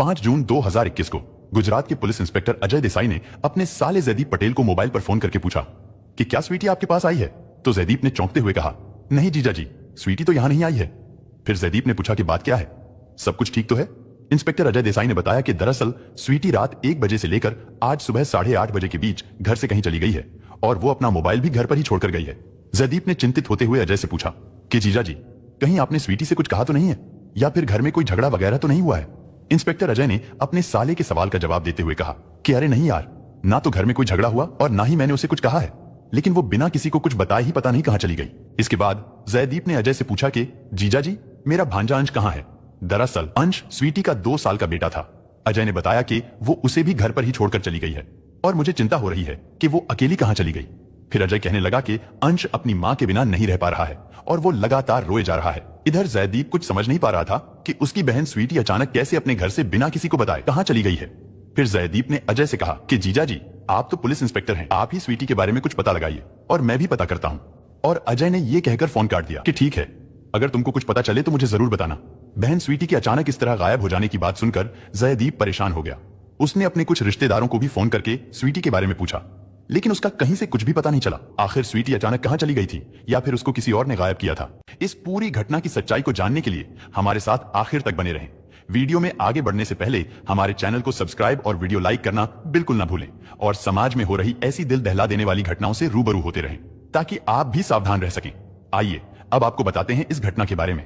5 जून 2021 को गुजरात के police inspector Ajay Desai ने अपने साले जयदीप पटेल को मोबाइल पर फोन करके पूछा कि क्या स्वीटी आपके पास आई है। तो जयदीप ने चौंकते हुए कहा, नहीं जीजा जी, स्वीटी तो यहां नहीं आई है। फिर जयदीप ने पूछा कि बात क्या है, सब कुछ ठीक तो है। इंस्पेक्टर अजय देसाई ने बताया कि दरअसल स्वीटी रात 1 बजे से लेकर आज सुबह 8:30 बजे के बीच घर से कहीं चली गई है और वो अपना मोबाइल भी घर पर ही छोड़कर गई है। जयदीप ने चिंतित होते हुए अजय से पूछा कि जीजा जी, कहीं आपने स्वीटी से कुछ कहा तो नहीं है, या फिर घर में कोई झगड़ा वगैरह तो नहीं हुआ है। इंस्पेक्टर अजय ने अपने साले के सवाल का जवाब देते हुए कहा कि अरे नहीं यार, ना तो घर में कोई झगड़ा हुआ और ना ही मैंने उसे कुछ कहा है, लेकिन वो बिना किसी को कुछ बताए ही पता नहीं कहां चली गई। इसके बाद जयदीप ने अजय से पूछा कि जीजा जी, मेरा भांजा अंश कहां है। दरअसल अंश स्वीटी का 2 साल का बेटा था। अजय ने बताया कि वो उसे भी घर पर ही छोड़कर चली गई है और मुझे चिंता हो रही है कि वो अकेली कहां चली गई। फिर अजय कहने लगा कि अंश अपनी मां के बिना नहीं रह पा रहा है और वो लगातार रोए जा रहा है। इधर जयदीप कुछ समझ नहीं पा रहा था कि उसकी बहन स्वीटी अचानक कैसे अपने घर से बिना किसी को बताए कहां चली गई है। फिर जयदीप ने अजय से कहा कि जीजा जी, आप तो पुलिस इंस्पेक्टर हैं, आप ही स्वीटी के बारे में कुछ पता लगाइए और मैं भी पता करता हूं। और अजय ने यह कहकर फोन काट दिया कि ठीक है, अगर तुमको कुछ पता चले तो मुझे जरूर बताना। बहन स्वीटी के अचानक इस तरह गायब हो जाने की बात सुनकर जयदीप परेशान हो गया। उसने अपने कुछ रिश्तेदारों को भी फोन करके स्वीटी के बारे में पूछा, लेकिन उसका कहीं से कुछ भी पता नहीं चला। आखिर स्वीटी अचानक कहां चली गई थी या फिर उसको किसी और ने गायब किया था। इस पूरी घटना की सच्चाई को जानने के लिए हमारे साथ आखिर तक बने रहें। वीडियो में आगे बढ़ने से पहले हमारे चैनल को सब्सक्राइब और वीडियो लाइक करना बिल्कुल ना भूलें और समाज में हो रही ऐसी दिल दहला देने वाली घटनाओं से रूबरू होते रहें ताकि आप भी सावधान रह सकें। आइए अब आपको बताते हैं इस घटना के बारे में।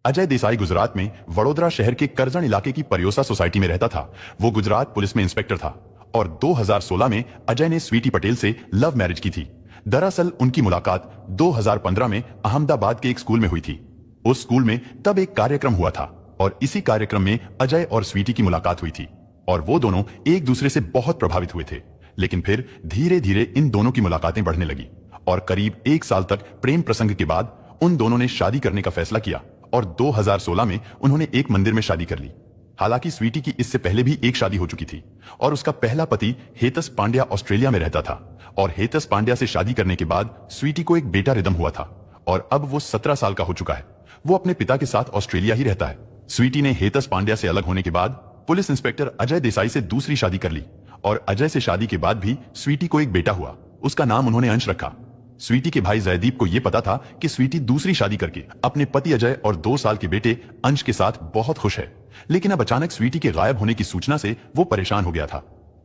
अजय देसाई गुजरात में वडोदरा शहर के करजण इलाके की परियोसा सोसाइटी में रहता था। वो गुजरात पुलिस में इंस्पेक्टर था और 2016 में अजय ने स्वीटी पटेल से लव मैरिज की थी। दरअसल उनकी मुलाकात 2015 में अहमदाबाद के एक स्कूल में हुई थी। उस स्कूल में तब एक कार्यक्रम हुआ था और इसी कार्यक्रम में अजय और स्वीटी की मुलाकात हुई थी और वो दोनों एक दूसरे से बहुत प्रभावित हुए थे। लेकिन फिर धीरे धीरे इन दोनों की मुलाकातें बढ़ने लगी और करीब 1 साल तक प्रेम प्रसंग के बाद उन दोनों ने शादी करने का फैसला किया और 2016 में उन्होंने एक मंदिर में शादी कर ली। हालांकि स्वीटी की इससे पहले भी एक शादी हो चुकी थी और उसका पहला पति हेतस पांड्या ऑस्ट्रेलिया में रहता था और हेतस पांड्या से शादी करने के बाद स्वीटी को एक बेटा रिदम हुआ था और अब वो 17 साल का हो चुका है। वो अपने पिता के साथ ऑस्ट्रेलिया ही रहता है। स्वीटी ने हेतस पांड्या से अलग होने के बाद पुलिस इंस्पेक्टर अजय देसाई से दूसरी शादी कर ली और अजय से शादी के बाद भी स्वीटी को एक बेटा हुआ। उसका नाम उन्होंने अंश रखा। स्वीटी के भाई जयदीप को यह पता था कि स्वीटी दूसरी शादी करके अपने पति अजय और 2 साल के बेटे अंश के साथ बहुत खुश है, लेकिन अब अचानक स्वीटी के गायब होने की सूचना से वो परेशान हो गया था।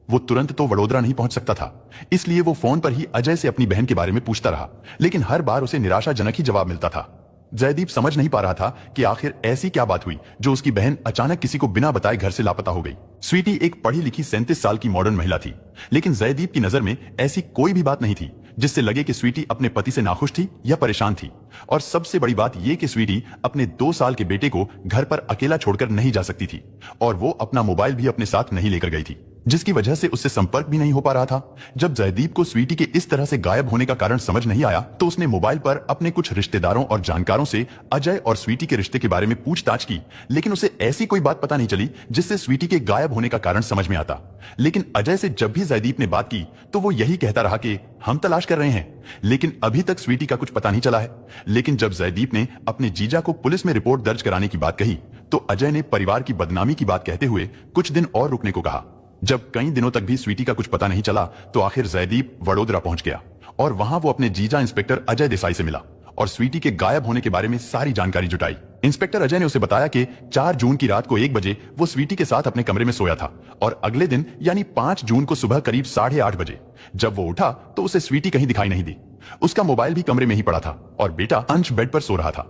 वो तुरंत तो वडोदरा नहीं पहुंच सकता था, इसलिए वो फोन पर ही अजय से अपनी बहन के बारे में पूछता रहा, लेकिन हर बार उसे निराशाजनक ही जवाब मिलता था। जयदीप समझ नहीं पा रहा था कि आखिर ऐसी क्या बात हुई जो उसकी बहन अचानक किसी को बिना बताए घर से लापता हो गई। स्वीटी एक पढ़ी लिखी 37 साल की मॉडर्न महिला थी, लेकिन जयदीप की नजर में ऐसी कोई भी बात नहीं थी जिससे लगे कि स्वीटी अपने पति से नाखुश थी या परेशान थी। और सबसे बड़ी बात यह कि स्वीटी अपने 2 साल के बेटे को घर पर अकेला छोड़कर नहीं जा सकती थी और वो अपना मोबाइल भी अपने साथ नहीं लेकर गई थी, जिसकी वजह से उससे संपर्क भी नहीं हो पा रहा था। जब जयदीप को स्वीटी के इस तरह से गायब होने का कारण समझ नहीं आया तो उसने मोबाइल पर अपने कुछ रिश्तेदारों और जानकारों से अजय और स्वीटी के रिश्ते के बारे में पूछताछ की, लेकिन उसे ऐसी कोई बात पता नहीं चली जिससे स्वीटी के गायब होने का कारण समझ में आता। लेकिन अजय से जब भी जयदीप ने बात की तो वो यही कहता रहा कि हम तलाश कर रहे हैं, लेकिन अभी तक स्वीटी का कुछ पता नहीं चला है। लेकिन जब जयदीप ने अपने जीजा को पुलिस में रिपोर्ट दर्ज कराने की बात कही तो अजय ने परिवार की बदनामी की बात कहते हुए कुछ दिन और रुकने को कहा। जब कई दिनों तक भी स्वीटी का कुछ पता नहीं चला तो आखिर जयदीप वडोदरा पहुंच गया और वहां वो अपने जीजा इंस्पेक्टर अजय देसाई से मिला और स्वीटी के गायब होने के बारे में सारी जानकारी जुटाई। इंस्पेक्टर अजय ने उसे बताया कि 4 जून की रात को 1 बजे वो स्वीटी के साथ अपने कमरे में सोया था और अगले दिन यानी 5 जून को सुबह करीब 8:30 बजे जब वो उठा तो उसे स्वीटी कहीं दिखाई नहीं दी। उसका मोबाइल भी कमरे में ही पड़ा था और बेटा अंश बेड पर सो रहा था।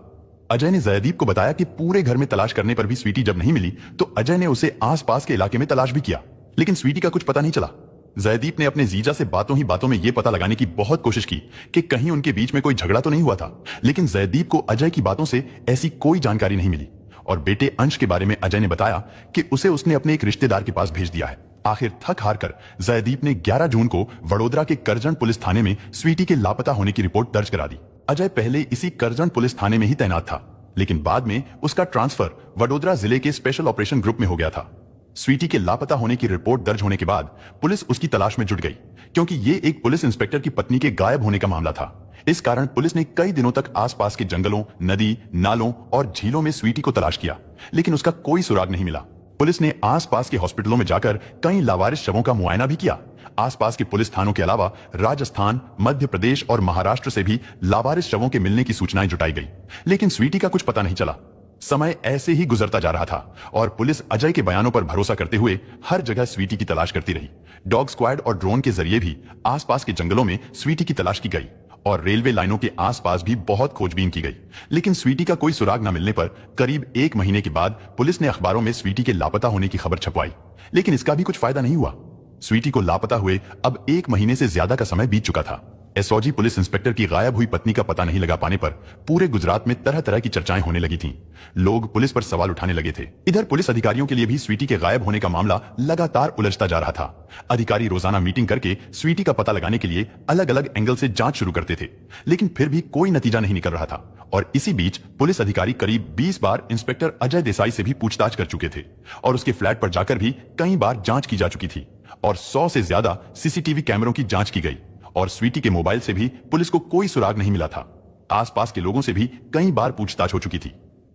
अजय ने जयदीप को बताया कि पूरे घर में तलाश करने पर भी स्वीटी जब नहीं मिली तो अजय ने उसे आसपास के इलाके में तलाश भी किया, लेकिन स्वीटी का कुछ पता नहीं चला। जयदीप ने अपने जीजा से बातों ही बातों में यह पता लगाने की बहुत कोशिश की कि कहीं उनके बीच में कोई झगड़ा तो नहीं हुआ था, लेकिन जयदीप को अजय की बातों से ऐसी कोई जानकारी नहीं मिली और बेटे अंश के बारे में अजय ने बताया कि उसे उसने अपने एक रिश्तेदार के पास भेज दिया है। आखिर थक हार कर जयदीप ने 11 जून को वडोदरा के करजण पुलिस थाने में स्वीटी के लापता होने की रिपोर्ट दर्ज करा दी। अजय पहले इसी करजण पुलिस थाने में ही तैनात था, लेकिन बाद में उसका ट्रांसफर वडोदरा जिले के स्पेशल ऑपरेशन ग्रुप में हो गया था। स्वीटी के लापता होने की रिपोर्ट दर्ज होने के बाद पुलिस उसकी तलाश में जुट गई, क्योंकि ये एक पुलिस इंस्पेक्टर की पत्नी के गायब होने का मामला था। इस कारण पुलिस ने कई दिनों तक आसपास के जंगलों, नदी, नालों और झीलों में स्वीटी को तलाश किया, लेकिन उसका कोई सुराग नहीं मिला। पुलिस ने आसपास के हॉस्पिटलों में जाकर कई लावारिस शवों का मुआयना भी किया। आसपास के पुलिस थानों के अलावा राजस्थान, मध्य प्रदेश और महाराष्ट्र से भी लावारिस शवों के मिलने की सूचनाएं जुटाई गई, लेकिन स्वीटी का कुछ पता नहीं चला। समय ऐसे ही गुजरता जा रहा था और पुलिस अजय के बयानों पर भरोसा करते हुए हर जगह स्वीटी की तलाश करती रही। डॉग स्क्वाड और ड्रोन के जरिए भी आसपास के जंगलों में स्वीटी की तलाश की गई और रेलवे लाइनों के आसपास भी बहुत खोजबीन की गई, लेकिन स्वीटी का कोई सुराग न मिलने पर करीब 1 महीने के बाद पुलिस ने अखबारों में स्वीटी के लापता होने की खबर छपवाई, लेकिन इसका भी कुछ फायदा नहीं हुआ। स्वीटी को लापता हुए अब 1 महीने से ज्यादा का समय बीत चुका था। एसओजी पुलिस इंस्पेक्टर की गायब हुई पत्नी का पता नहीं लगा पाने पर पूरे गुजरात में तरह तरह की चर्चाएं होने लगी थीं। लोग पुलिस पर सवाल उठाने लगे थे। इधर पुलिस अधिकारियों के लिए भी स्वीटी के गायब होने का मामला लगातार उलझता जा रहा था। अधिकारी रोजाना मीटिंग करके स्वीटी का पता लगाने के लिए अलग अलग एंगल से जांच शुरू करते थे, लेकिन फिर भी कोई नतीजा नहीं निकल रहा था। और इसी बीच पुलिस अधिकारी करीब 20 बार इंस्पेक्टर अजय देसाई से भी पूछताछ कर चुके थे और उसके फ्लैट पर जाकर भी कई बार जांच की जा चुकी थी और 100 से ज्यादा सीसीटीवी कैमरों की जांच की गई और स्वीटी के मोबाइल से भी पुलिस को कोई सुराग नहीं मिला था। आसपास के लोगों से भी कई बार पूछताछ हो चुकी थी।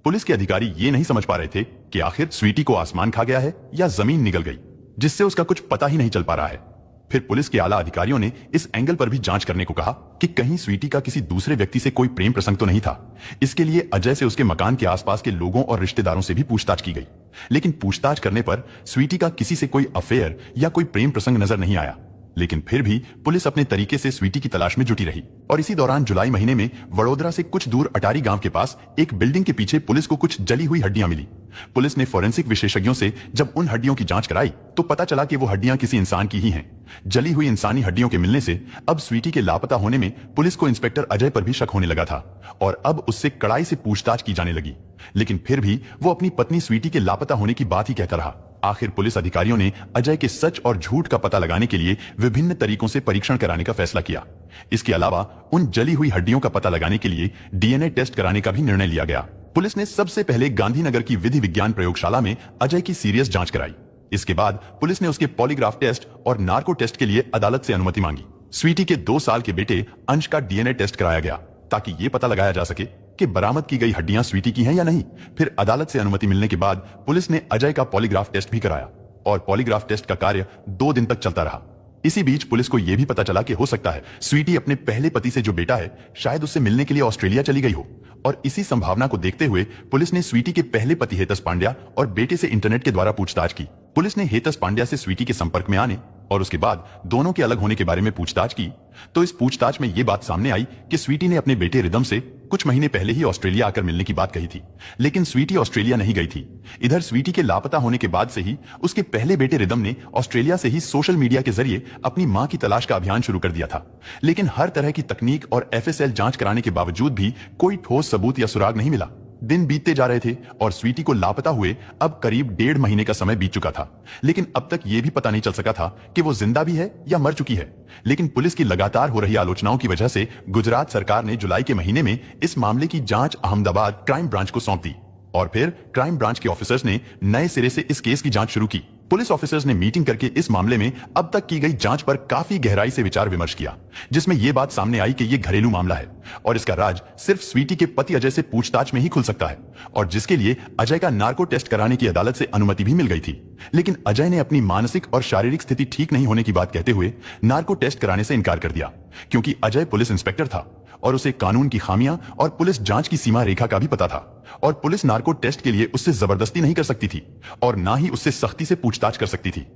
पुलिस के अधिकारी ये नहीं समझ पा रहे थे कि आखिर स्वीटी को आसमान खा गया है या जमीन निगल गई, जिससे उसका कुछ पता ही नहीं चल पा रहा है। फिर पुलिस के आला अधिकारियों ने इस एंगल पर भी जांच करने को कहा कि कहीं स्वीटी का किसी दूसरे व्यक्ति से कोई प्रेम प्रसंग तो नहीं था। इसके लिए अजय से उसके मकान के आसपास के लोगों और रिश्तेदारों से भी पूछताछ की गई, लेकिन पूछताछ करने पर स्वीटी का किसी से कोई अफेयर या कोई प्रेम प्रसंग नजर नहीं आया। लेकिन फिर भी पुलिस अपने तरीके से स्वीटी की तलाश में जुटी रही और इसी दौरान जुलाई महीने में वडोदरा से कुछ दूर अटारी गांव के पास एक बिल्डिंग के पीछे पुलिस को कुछ जली हुई हड्डियां मिली। पुलिस ने फोरेंसिक विशेषज्ञों से जब उन हड्डियों की जांच कराई तो पता चला कि वो हड्डियां किसी इंसान की ही हैं। जली हुई इंसानी हड्डियों के मिलने से अब स्वीटी के लापता होने में पुलिस को इंस्पेक्टर अजय पर भी शक होने लगा था और अब उससे कड़ाई से पूछताछ की जाने लगी, लेकिन फिर भी वो अपनी पत्नी स्वीटी के लापता होने की बात ही कहता रहा। आखिर पुलिस अधिकारियों ने अजय के सच और झूठ का पता लगाने के लिए विभिन्न तरीकों से परीक्षण कराने का फैसला किया। इसके अलावा उन जली हुई हड्डियों का पता लगाने के लिए डीएनए टेस्ट कराने का भी निर्णय लिया गया। पुलिस ने सबसे पहले गांधीनगर की विधि विज्ञान प्रयोगशाला में अजय की सीरियस जांच कराई। इसके बाद पुलिस ने उसके पॉलीग्राफ टेस्ट और नार्को टेस्ट के लिए अदालत से अनुमति मांगी। स्वीटी के 2 साल के बेटे अंश का डीएनए टेस्ट कराया गया ताकि ये पता लगाया जा सके कि बरामद की गई हड्डियां स्वीटी की हैं या नहीं। फिर अदालत से अनुमति मिलने के बाद पुलिस ने अजय का पॉलीग्राफ टेस्ट भी कराया और पॉलीग्राफ टेस्ट का कार्य 2 दिन तक चलता रहा। इसी बीच पुलिस को यह भी पता चला कि हो सकता है स्वीटी अपने पहले पति से जो बेटा है शायद उससे मिलने के लिए ऑस्ट्रेलिया चली गई हो, और इसी संभावना को देखते हुए पुलिस ने स्वीटी के पहले पति हेतस पांड्या और बेटे से इंटरनेट के द्वारा पूछताछ की। पुलिस ने हेतस पांड्या से स्वीटी के संपर्क में आने और उसके बाद दोनों के अलग होने के बारे में पूछताछ की तो इस पूछताछ में यह बात सामने आई कि स्वीटी ने अपने बेटे रिदम से कुछ महीने पहले ही ऑस्ट्रेलिया आकर मिलने की बात कही थी, लेकिन स्वीटी ऑस्ट्रेलिया नहीं गई थी। इधर स्वीटी के लापता होने के बाद से ही उसके पहले बेटे रिदम ने ऑस्ट्रेलिया से ही सोशल मीडिया के जरिए अपनी मां की तलाश का अभियान शुरू कर दिया था, लेकिन हर तरह की तकनीक और एफएसएल जांच कराने के बावजूद भी कोई ठोस सबूत या सुराग नहीं मिला। दिन बीतते जा रहे थे और स्वीटी को लापता हुए अब करीब 1.5 महीने का समय बीत चुका था, लेकिन अब तक यह भी पता नहीं चल सका था कि वो जिंदा भी है या मर चुकी है। लेकिन पुलिस की लगातार हो रही आलोचनाओं की वजह से गुजरात सरकार ने जुलाई के महीने में इस मामले की जांच अहमदाबाद क्राइम ब्रांच को सौंप दी और फिर क्राइम ब्रांच के ऑफिसर्स ने नए सिरे से इस केस की जांच शुरू की। पुलिस ऑफिसर्स ने मीटिंग करके इस मामले में अब तक की गई जांच पर काफी गहराई से विचार विमर्श किया, जिसमें यह बात सामने आई कि यह घरेलू मामला है और इसका राज सिर्फ स्वीटी के पति अजय से पूछताछ में ही खुल सकता है, और जिसके लिए अजय का नार्को टेस्ट कराने की अदालत से अनुमति भी मिल गई थी। लेकिन अजय ने अपनी मानसिक और शारीरिक स्थिति ठीक नहीं होने की बात कहते हुए नार्को टेस्ट कराने से इनकार कर दिया, क्योंकि अजय पुलिस इंस्पेक्टर था और उसे कानून की खामियां और पुलिस जांच की सीमा रेखा का भी पता था, और पुलिस नार्को टेस्ट के लिए उससे जबरदस्ती नहीं कर सकती थी और ना ही उससे सख्ती से पूछताछ कर सकती थी।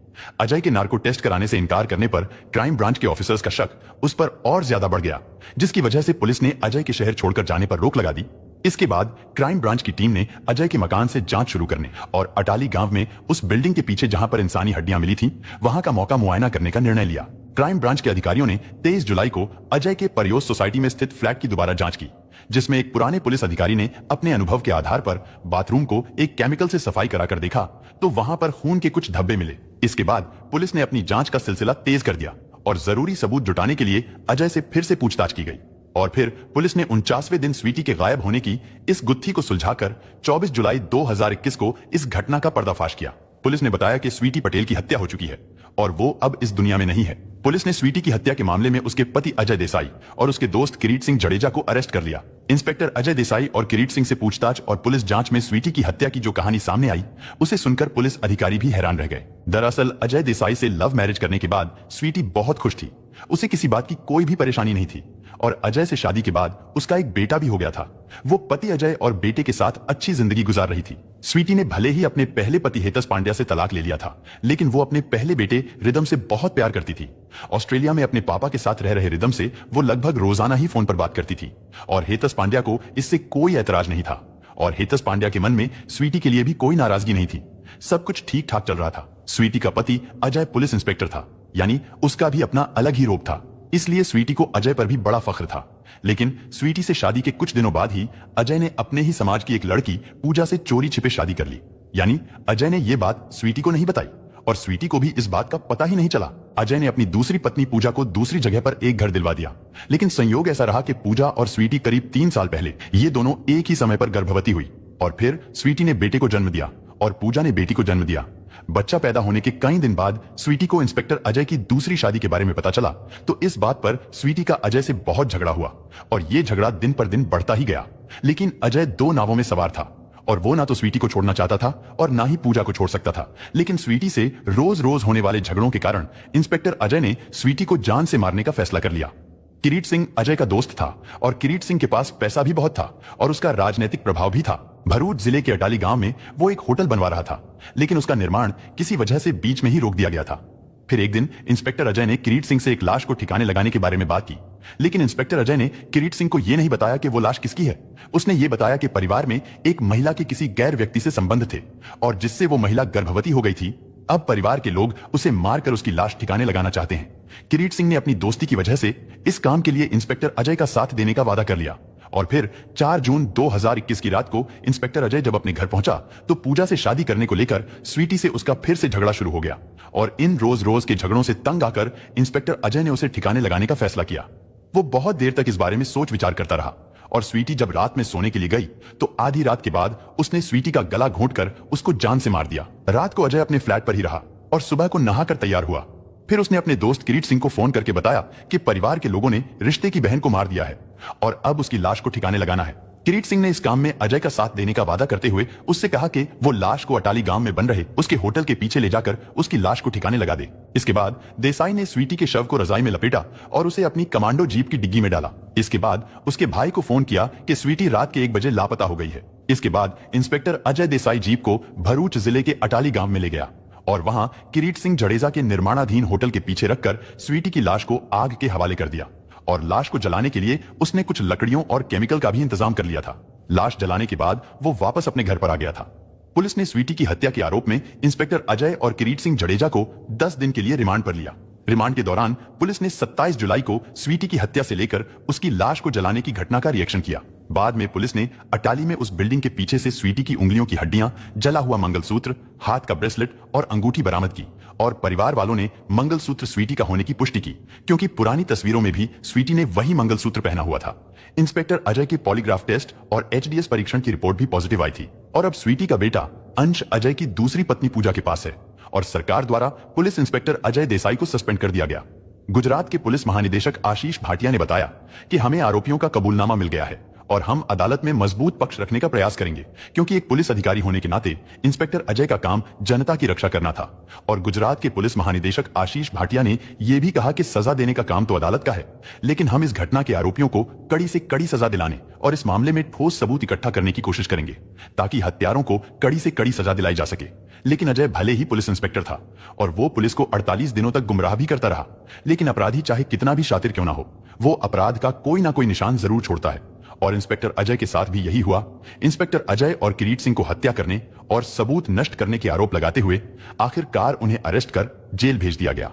अजय के नार्को टेस्ट कराने से इनकार करने पर क्राइम ब्रांच के ऑफिसर्स का शक उस पर और ज्यादा बढ़ गया, जिसकी वजह से पुलिस ने अजय के शहर छोड़कर जाने पर रोक लगा दी। इसके बाद क्राइम ब्रांच की टीम ने अजय के मकान से जांच शुरू करने और अटाली गांव में उस बिल्डिंग के पीछे जहां पर इंसानी हड्डियां मिली थीं, वहां का मौका मुआयना करने का निर्णय लिया। क्राइम ब्रांच के अधिकारियों ने 23 जुलाई को अजय के परियोज सोसाइटी में स्थित फ्लैट की दोबारा जांच की, जिसमें एक पुराने पुलिस अधिकारी ने अपने अनुभव के आधार पर बाथरूम को एक केमिकल से सफाई कराकर देखा तो वहां पर खून के कुछ धब्बे मिले। इसके बाद पुलिस ने अपनी जांच का सिलसिला तेज कर दिया और जरूरी सबूत जुटाने के लिए अजय से फिर से पूछताछ की गई और फिर पुलिस ने 49वें दिन स्वीटी के गायब होने की इस गुत्थी को सुलझाकर 24 जुलाई 2021 को इस घटना का पर्दाफाश किया। पुलिस ने बताया कि स्वीटी पटेल की हत्या हो चुकी है और वो अब इस दुनिया में नहीं है। पुलिस ने स्वीटी की हत्या के मामले में उसके पति अजय देसाई और उसके दोस्त किरीट सिंह जडेजा को अरेस्ट कर लिया। इंस्पेक्टर अजय देसाई और किरीट सिंह से पूछताछ और पुलिस जांच में स्वीटी की हत्या की जो कहानी सामने आई, उसे सुनकर पुलिस अधिकारी भी हैरान रह गए। दरअसल अजय देसाई से लव मैरिज करने के बाद स्वीटी बहुत खुश थी। उसे किसी बात की कोई भी परेशानी नहीं थी और अजय से शादी के बाद उसका एक बेटा भी हो गया था। वो पति अजय और बेटे के साथ अच्छी जिंदगी गुजार रही थी। स्वीटी ने भले ही अपने पहले पति हेतस पांड्या से तलाक ले लिया था, लेकिन वो अपने पहले बेटे रिदम से बहुत प्यार करती थी। ऑस्ट्रेलिया में अपने पापा के साथ रह रहे रिदम से वो लगभग रोजाना ही फोन पर बात करती थी और हेतस पांड्या को इससे कोई ऐतराज नहीं था और हेतस पांड्या के मन में स्वीटी के लिए भी कोई नाराजगी नहीं थी। सब कुछ ठीक ठाक चल रहा था। स्वीटी का पति अजय पुलिस इंस्पेक्टर था, यानी उसका भी अपना अलग ही रोब था, इसलिए स्वीटी को अजय पर भी बड़ा फख्र था। लेकिन स्वीटी से शादी के कुछ दिनों बाद ही अजय ने अपने ही समाज की एक लड़की पूजा से चोरी छिपे शादी कर ली। यानी अजय ने यह बात स्वीटी को नहीं बताई और स्वीटी को भी इस बात का पता ही नहीं चला। अजय ने अपनी दूसरी पत्नी पूजा को दूसरी जगह पर एक घर दिलवा दिया, लेकिन संयोग ऐसा रहा कि पूजा और स्वीटी करीब 3 साल पहले ये दोनों एक ही समय पर गर्भवती हुई और फिर स्वीटी ने बेटे को जन्म दिया और पूजा ने बेटी को जन्म दिया। बच्चा पैदा होने के कई दिन बाद स्वीटी को इंस्पेक्टर अजय की दूसरी शादी के बारे में पता चला, तो इस बात पर स्वीटी का अजय से बहुत झगड़ा हुआ और ये झगड़ा दिन पर दिन बढ़ता ही गया। लेकिन अजय 2 नावों में सवार था और वो ना तो स्वीटी को छोड़ना चाहता था और ना ही पूजा को छोड़ सकता था। लेकिन स्वीटी से रोज रोज होने वाले झगड़ों के कारण इंस्पेक्टर अजय ने स्वीटी को जान से मारने का फैसला कर लिया। किरीट सिंह अजय का दोस्त था और किरीट सिंह के पास पैसा भी बहुत था और उसका राजनीतिक प्रभाव भी था। भरूच जिले के अटाली गांव में वो एक होटल बनवा रहा था, लेकिन उसका निर्माण किसी वजह से बीच में ही रोक दिया गया था। फिर एक दिन इंस्पेक्टर अजय ने किरीट सिंह से एक लाश को ठिकाने लगाने के बारे में बात की, लेकिन इंस्पेक्टर अजय ने किरीट सिंह को यह नहीं बताया कि वो लाश किसकी है। उसने ये बताया कि परिवार में एक महिला के किसी गैर व्यक्ति से संबंध थे और जिससे वो महिला गर्भवती हो गई थी। अब परिवार के लोग उसे मारकर उसकी लाश ठिकाने लगाना चाहते हैं। किरीट सिंह ने अपनी दोस्ती की वजह से इस काम के लिए इंस्पेक्टर अजय का साथ देने का वादा कर लिया और फिर 4 जून 2021 की रात को इंस्पेक्टर अजय जब अपने घर पहुंचा तो पूजा से शादी करने को लेकर स्वीटी से उसका फिर से झगड़ा शुरू हो गया और इन रोज रोज के झगड़ों से तंग आकर इंस्पेक्टर अजय ने उसे ठिकाने लगाने का फैसला किया। वो बहुत देर तक इस बारे में सोच विचार करता रहा और स्वीटी जब रात में सोने के लिए गई तो आधी रात के बाद उसने स्वीटी का गला घोंटकर उसको जान से मार दिया। रात को अजय अपने फ्लैट पर ही रहा और सुबह को नहाकर तैयार हुआ। फिर उसने अपने दोस्त किरीट सिंह को फोन करके बताया कि परिवार के लोगों ने रिश्ते की बहन को मार दिया है और अब उसकी लाश को ठिकाने लगाना है। किरीट सिंह ने इस काम में अजय का साथ देने का वादा करते हुए उससे कहा कि वो लाश को अटाली गांव में बन रहे उसके होटल के पीछे ले जाकर उसकी लाश को ठिकाने लगा दे। इसके बाद देसाई ने स्वीटी के शव को रजाई में लपेटा और उसे अपनी कमांडो जीप की डिग्गी में डाला। इसके बाद उसके भाई को फोन किया कि स्वीटी रात के 1 बजे लापता हो गई है। इसके बाद इंस्पेक्टर अजय देसाई जीप को भरूच जिले के अटाली गांव में ले गया और वहां किरीट सिंह जडेजा के निर्माणाधीन होटल के पीछे रखकर स्वीटी की लाश को आग के हवाले कर दिया और लाश को जलाने के लिए उसने कुछ लकड़ियों और केमिकल का भी इंतजाम कर लिया था। लाश जलाने के बाद वो वापस अपने घर पर आ गया था। पुलिस ने स्वीटी की हत्या के आरोप में इंस्पेक्टर अजय और किरीट सिंह जडेजा को 10 दिन के लिए रिमांड पर लिया। रिमांड के दौरान पुलिस ने 27 जुलाई को स्वीटी की हत्या से लेकर उसकी लाश को जलाने की घटना का रिएक्शन किया। बाद में पुलिस ने अटाली में उस बिल्डिंग के पीछे से स्वीटी की उंगलियों की हड्डियां, जला हुआ मंगलसूत्र, हाथ का ब्रेसलेट और अंगूठी बरामद की और परिवार वालों ने मंगलसूत्र स्वीटी का होने की पुष्टि की, क्योंकि पुरानी तस्वीरों में भी स्वीटी ने वही मंगलसूत्र पहना हुआ था। इंस्पेक्टर अजय के पॉलीग्राफ टेस्ट और HDS परीक्षण की रिपोर्ट भी पॉजिटिव आई थी और अब स्वीटी का बेटा अंश अजय की दूसरी पत्नी पूजा के पास है और सरकार द्वारा पुलिस इंस्पेक्टर अजय देसाई को सस्पेंड कर दिया गया। गुजरात के पुलिस महानिदेशक आशीष भाटिया ने बताया कि हमें आरोपियों का कबूलनामा मिल गया है और हम अदालत में मजबूत पक्ष रखने का प्रयास करेंगे, क्योंकि एक पुलिस अधिकारी होने के नाते इंस्पेक्टर अजय का काम जनता की रक्षा करना था। और गुजरात के पुलिस महानिदेशक आशीष भाटिया ने यह भी कहा कि सजा देने का काम तो अदालत का है, लेकिन हम इस घटना के आरोपियों को कड़ी से कड़ी सजा दिलाने और इस मामले में ठोस सबूत इकट्ठा करने की कोशिश करेंगे ताकि हत्यारों को कड़ी से कड़ी सजा दिलाई जा सके। लेकिन अजय भले ही पुलिस इंस्पेक्टर था और वो पुलिस को 48 दिनों तक गुमराह भी करता रहा, लेकिन अपराधी चाहे कितना भी शातिर क्यों ना हो, वो अपराध का कोई ना कोई निशान जरूर छोड़ता है और इंस्पेक्टर अजय के साथ भी यही हुआ। इंस्पेक्टर अजय और किरीट सिंह को हत्या करने और सबूत नष्ट करने के आरोप लगाते हुए आखिरकार उन्हें अरेस्ट कर जेल भेज दिया गया।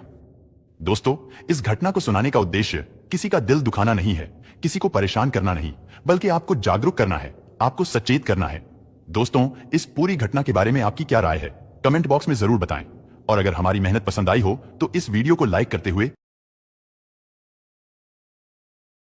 दोस्तों, इस घटना को सुनाने का उद्देश्य किसी का दिल दुखाना नहीं है, किसी को परेशान करना नहीं, बल्कि आपको जागरूक करना है, आपको सचेत करना है। दोस्तों, इस पूरी घटना के बारे में आपकी क्या राय है, कमेंट बॉक्स में जरूर बताएं और अगर हमारी मेहनत पसंद आई हो तो इस वीडियो को लाइक करते हुए